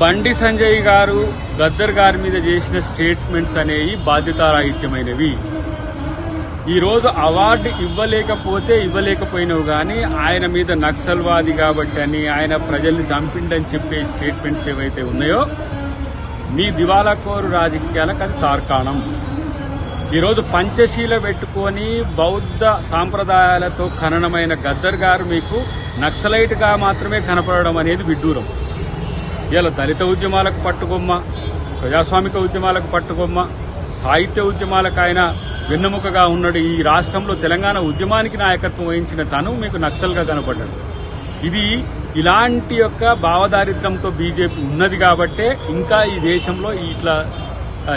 బండి సంజయ్ గారు గద్దర్ గారి మీద చేసిన స్టేట్మెంట్స్ అనేవి బాధ్యతారాహిత్యమైనవి. ఈరోజు అవార్డు ఇవ్వలేకపోయినవి కానీ ఆయన మీద నక్సల్వాది కాబట్టి అని ఆయన ప్రజల్ని చంపిండని చెప్పే స్టేట్మెంట్స్ ఏవైతే ఉన్నాయో మీ దివాలాకోరు రాజకీయాలకు అది తార్కాణం. ఈరోజు పంచశీల పెట్టుకొని బౌద్ధ సాంప్రదాయాలతో ఖననమైన గద్దర్ గారు మీకు నక్సలైట్ గా మాత్రమే కనపడడం అనేది విడ్డూరం. ఇలా దళిత ఉద్యమాలకు పట్టుకొమ్మ, ప్రజాస్వామిక ఉద్యమాలకు పట్టుకొమ్మ, సాహిత్య ఉద్యమాలకు ఆయన వెన్నెముకగా ఉన్నాడు. ఈ రాష్ట్రంలో తెలంగాణ ఉద్యమానికి నాయకత్వం వహించిన తను మీకు నక్సల్గా కనపడ్డాడు. ఇది ఇలాంటి యొక్క భావదారిద్ర్యంతో బీజేపీ ఉన్నది కాబట్టే ఇంకా ఈ దేశంలో ఇట్లా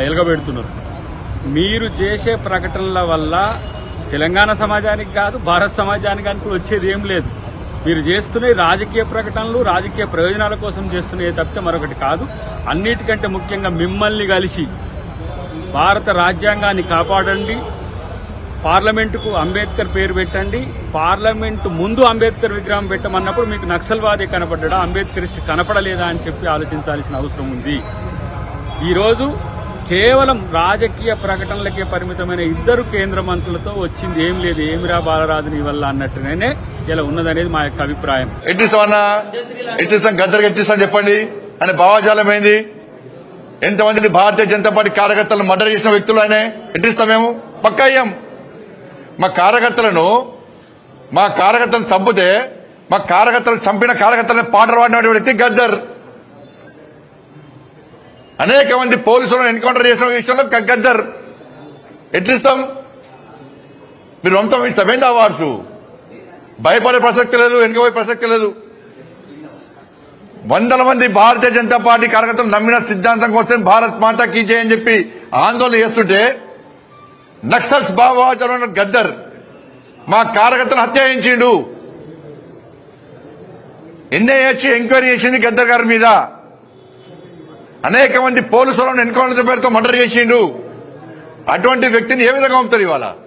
ఎలగబెడుతున్నారు. మీరు చేసే ప్రకటనల వల్ల తెలంగాణ సమాజానికి కాదు, భారత సమాజానికి అని కూడా వచ్చేది ఏం లేదు. మీరు చేస్తున్న రాజకీయ ప్రకటనలు రాజకీయ ప్రయోజనాల కోసం చేస్తున్నాయి తప్పితే మరొకటి కాదు. అన్నిటికంటే ముఖ్యంగా మిమ్మల్ని కలిసి భారత రాజ్యాంగాన్ని కాపాడండి, పార్లమెంటుకు అంబేద్కర్ పేరు పెట్టండి, పార్లమెంటు ముందు అంబేద్కర్ విగ్రహం పెట్టమన్నప్పుడు మీకు నక్సల్వాదే కనపడ్డా, అంబేద్కరిస్ట్ కనపడలేదా అని చెప్పి ఆలోచించాల్సిన అవసరం ఉంది. ఈరోజు కేవలం రాజకీయ ప్రకటనలకే పరిమితమైన ఇద్దరు కేంద్ర మంత్రులతో వచ్చింది ఏం లేదు. ఏమిరా బాలరాజుని వల్ల అన్నట్టుగానే ఇలా ఉన్నదనేది మా యొక్క అభిప్రాయం. గద్దర్ ఎట్టిస్తాం చెప్పండి అనే భావజాలం ఏంది? ఎంతమందిని భారతీయ జనతా పార్టీ కార్యకర్తలను మర్డర్ చేసిన వ్యక్తులు ఆయన ఎట్టిస్తాం? మేము పక్కా అయ్యాం. మా కార్యకర్తలను చంపితే మా కార్యకర్తలను చంపిన కార్యకర్తలను పాటలు పాడిన వ్యక్తి గద్దర్. అనేక మంది పోలీసులను ఎన్కౌంటర్ చేసిన విషయంలో గద్దర్. ఎట్లిస్తాం? మీరు వంశం ఇష్టమైంది అవార్డ్స్. భయపడే ప్రసక్తి లేదు, వెనుకపోయే ప్రసక్తి లేదు. వందల మంది భారతీయ జనతా పార్టీ కార్యకర్తలు నమ్మిన సిద్ధాంతం కోసం భారత్ మాతా కీ జై అని చెప్పి ఆందోళన చేస్తుంటే నక్సల్స్ భావజాలం గద్దర్ మా కార్యకర్తలు హత్య చేయించిండు. ఎన్ఐఏ ఎంక్వైరీ చేసింది గద్దర్ గారి మీద. అనేక మంది పోలీసులను ఎన్కౌంటర్ పేరుతో మర్డర్ చేసిండు. అటువంటి వ్యక్తిని ఏ విధంగా పంపుతారు ఇవాళ?